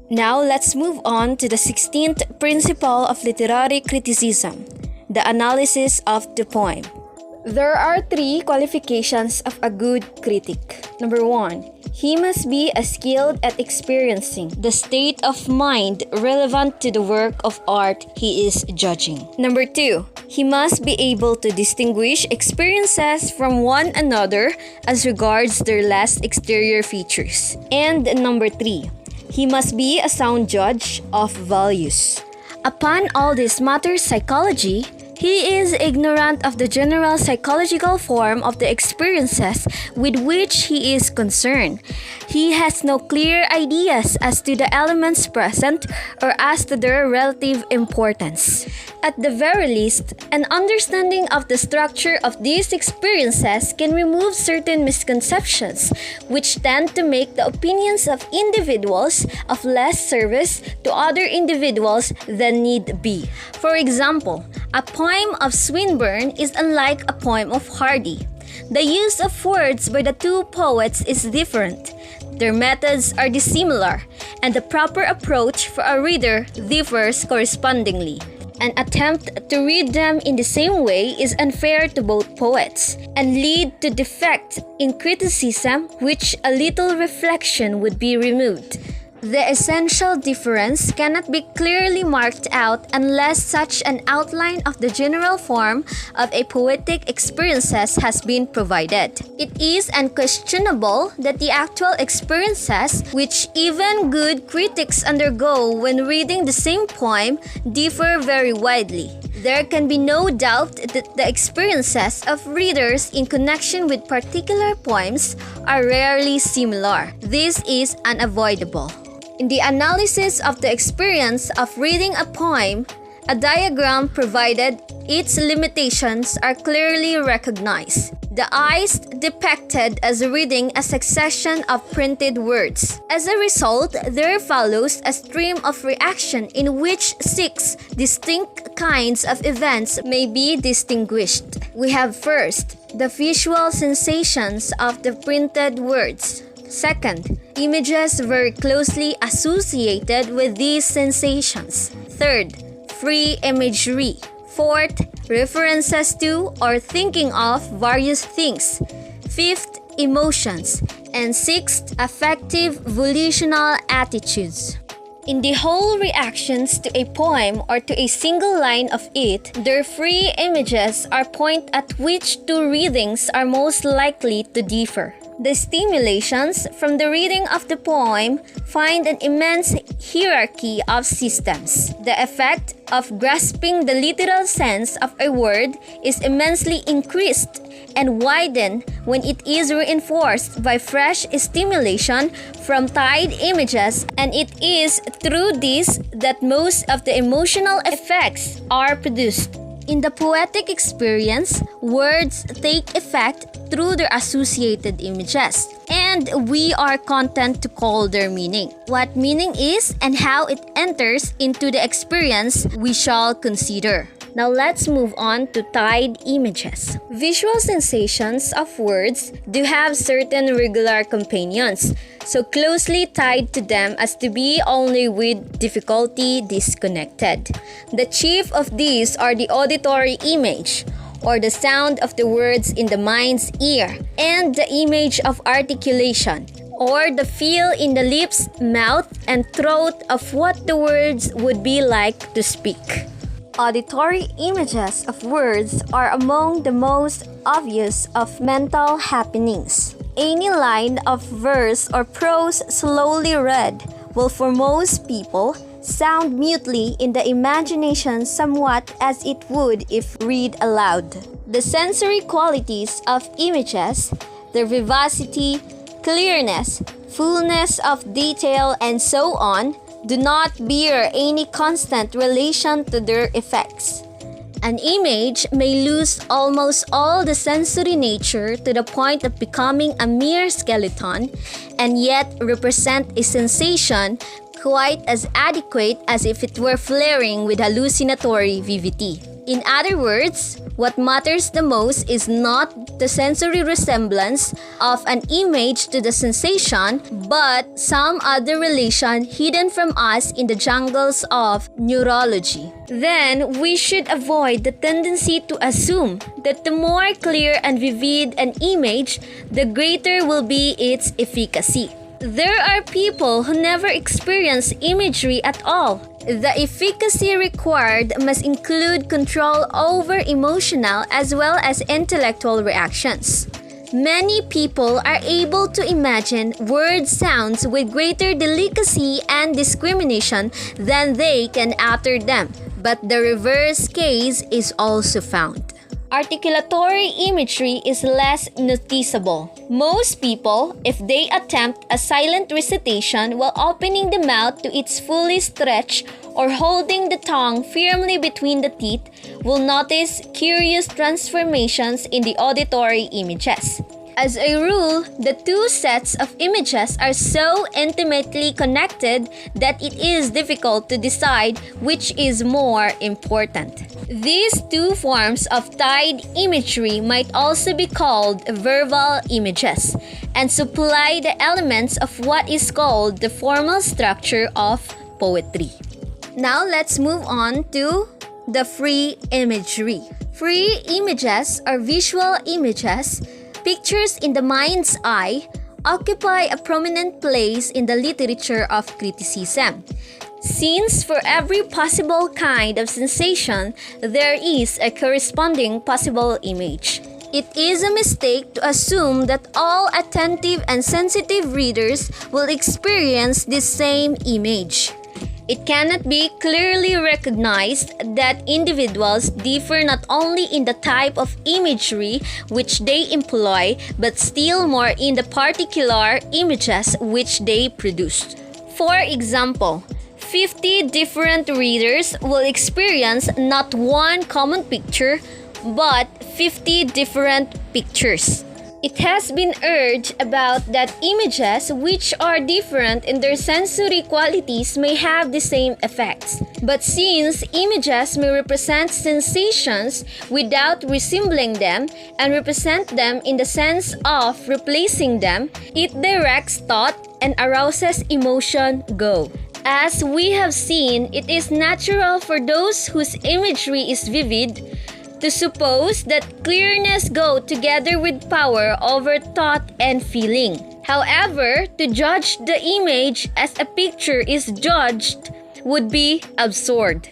Now let's move on to the 16th principle of literary criticism, the analysis of the poem. There are 3 qualifications of a good critic. Number 1, he must be skilled at experiencing the state of mind relevant to the work of art he is judging. Number 2, he must be able to distinguish experiences from one another as regards their less exterior features. And number 3, he must be a sound judge of values. Upon all this matters psychology, he is ignorant of the general psychological form of the experiences with which he is concerned. He has no clear ideas as to the elements present or as to their relative importance. At the very least, an understanding of the structure of these experiences can remove certain misconceptions which tend to make the opinions of individuals of less service to other individuals than need be. For example, a poem of Swinburne is unlike a poem of Hardy. The use of words by the 2 poets is different. Their methods are dissimilar, and the proper approach for a reader differs correspondingly. An attempt to read them in the same way is unfair to both poets and lead to defect in criticism which a little reflection would be removed. The essential difference cannot be clearly marked out unless such an outline of the general form of a poetic experiences has been provided. It is unquestionable that the actual experiences which even good critics undergo when reading the same poem differ very widely. There can be no doubt that the experiences of readers in connection with particular poems are rarely similar. This is unavoidable. In the analysis of the experience of reading a poem, a diagram provided its limitations are clearly recognized. The eyes depicted as reading a succession of printed words. As a result, there follows a stream of reaction in which 6 distinct kinds of events may be distinguished. We have first, the visual sensations of the printed words. Second, images very closely associated with these sensations. Third, free imagery. Fourth, references to or thinking of various things. Fifth, emotions. And sixth, affective volitional attitudes. In the whole reactions to a poem or to a single line of it, their free images are point at which 2 readings are most likely to differ. The stimulations from the reading of the poem find an immense hierarchy of systems. The effect of grasping the literal sense of a word is immensely increased and widened when it is reinforced by fresh stimulation from tied images, and it is through this that most of the emotional effects are produced. In the poetic experience, words take effect through their associated images, and we are content to call their meaning. What meaning is and how it enters into the experience we shall consider. Now let's move on to tied images. Visual sensations of words do have certain regular companions, so closely tied to them as to be only with difficulty disconnected. The chief of these are the auditory image, or the sound of the words in the mind's ear, and the image of articulation, or the feel in the lips, mouth, and throat of what the words would be like to speak. Auditory images of words are among the most obvious of mental happenings. Any line of verse or prose slowly read will for most people sound mutely in the imagination somewhat as it would if read aloud. The sensory qualities of images, their vivacity, clearness, fullness of detail, and so on, do not bear any constant relation to their effects. An image may lose almost all the sensory nature to the point of becoming a mere skeleton, and yet represent a sensation quite as adequate as if it were flaring with hallucinatory vivity. In other words, what matters the most is not the sensory resemblance of an image to the sensation, but some other relation hidden from us in the jungles of neurology. Then, we should avoid the tendency to assume that the more clear and vivid an image, the greater will be its efficacy. There are people who never experience imagery at all. The efficacy required must include control over emotional as well as intellectual reactions. Many people are able to imagine word sounds with greater delicacy and discrimination than they can utter them, but the reverse case is also found. Articulatory imagery is less noticeable. Most people, if they attempt a silent recitation while opening the mouth to its fully stretched or holding the tongue firmly between the teeth, will notice curious transformations in the auditory images. As a rule, the two sets of images are so intimately connected that it is difficult to decide which is more important. These two forms of tied imagery might also be called verbal images and supply the elements of what is called the formal structure of poetry. Now let's move on to the free imagery. Free images are visual images. Pictures in the mind's eye occupy a prominent place in the literature of criticism. Since for every possible kind of sensation, there is a corresponding possible image. It is a mistake to assume that all attentive and sensitive readers will experience this same image. It cannot be clearly recognized that individuals differ not only in the type of imagery which they employ, but still more in the particular images which they produce. For example, 50 different readers will experience not one common picture, but 50 different pictures. It has been urged about that images which are different in their sensory qualities may have the same effects. But since images may represent sensations without resembling them and represent them in the sense of replacing them, it directs thought and arouses emotion go. As we have seen, it is natural for those whose imagery is vivid to suppose that clearness go together with power over thought and feeling. However, to judge the image as a picture is judged would be absurd.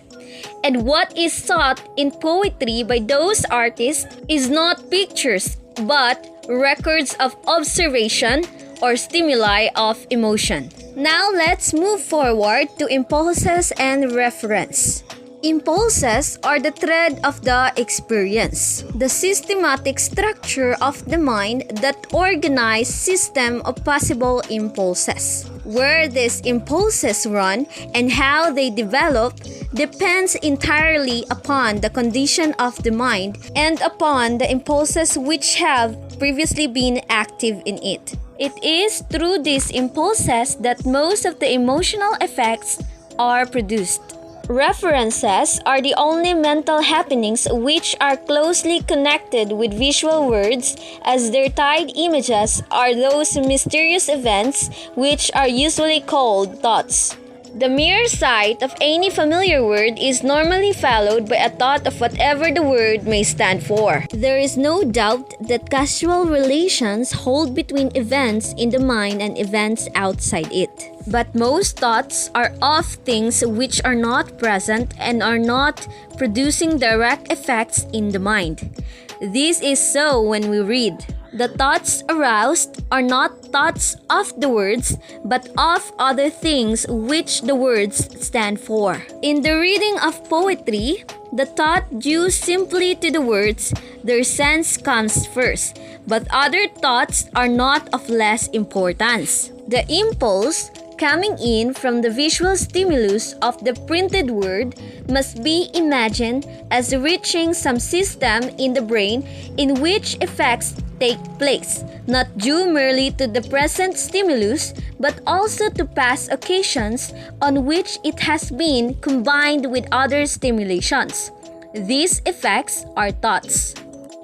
And what is sought in poetry by those artists is not pictures, but records of observation or stimuli of emotion. Now let's move forward to impulses and reference. Impulses are the thread of the experience, the systematic structure of the mind that organizes system of possible impulses. Where these impulses run and how they develop depends entirely upon the condition of the mind and upon the impulses which have previously been active in it. It is through these impulses that most of the emotional effects are produced. References are the only mental happenings which are closely connected with visual words, as their tied images are those mysterious events which are usually called thoughts. The mere sight of any familiar word is normally followed by a thought of whatever the word may stand for. There is no doubt that causal relations hold between events in the mind and events outside it. But most thoughts are of things which are not present and are not producing direct effects in the mind. This is so when we read. The thoughts aroused are not thoughts of the words, but of other things which the words stand for. In the reading of poetry, the thought due simply to the words, their sense comes first, but other thoughts are not of less importance. The impulse coming in from the visual stimulus of the printed word must be imagined as reaching some system in the brain in which effects take place, not due merely to the present stimulus, but also to past occasions on which it has been combined with other stimulations. These effects are thoughts.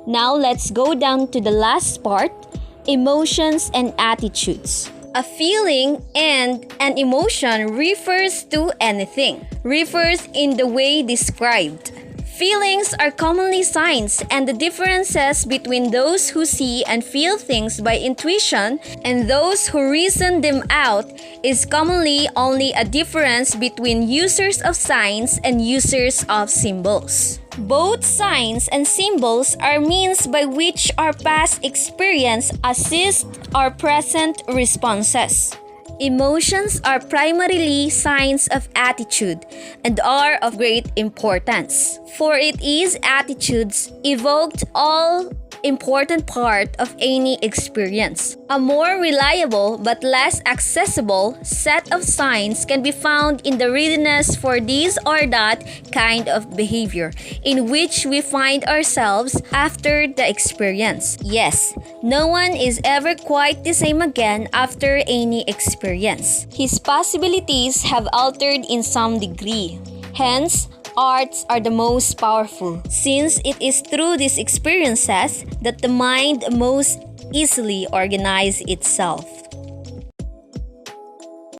Now let's go down to the last part, emotions and attitudes. A feeling and an emotion refers to anything, refers in the way described. Feelings are commonly signs, and the differences between those who see and feel things by intuition and those who reason them out is commonly only a difference between users of signs and users of symbols. Both signs and symbols are means by which our past experience assists our present responses. Emotions are primarily signs of attitude and are of great importance, for it is attitudes evoked all important part of any experience. A more reliable but less accessible set of signs can be found in the readiness for this or that kind of behavior in which we find ourselves after the experience. Yes, no one is ever quite the same again after any experience. His possibilities have altered in some degree. Hence, arts are the most powerful, since it is through these experiences that the mind most easily organizes itself.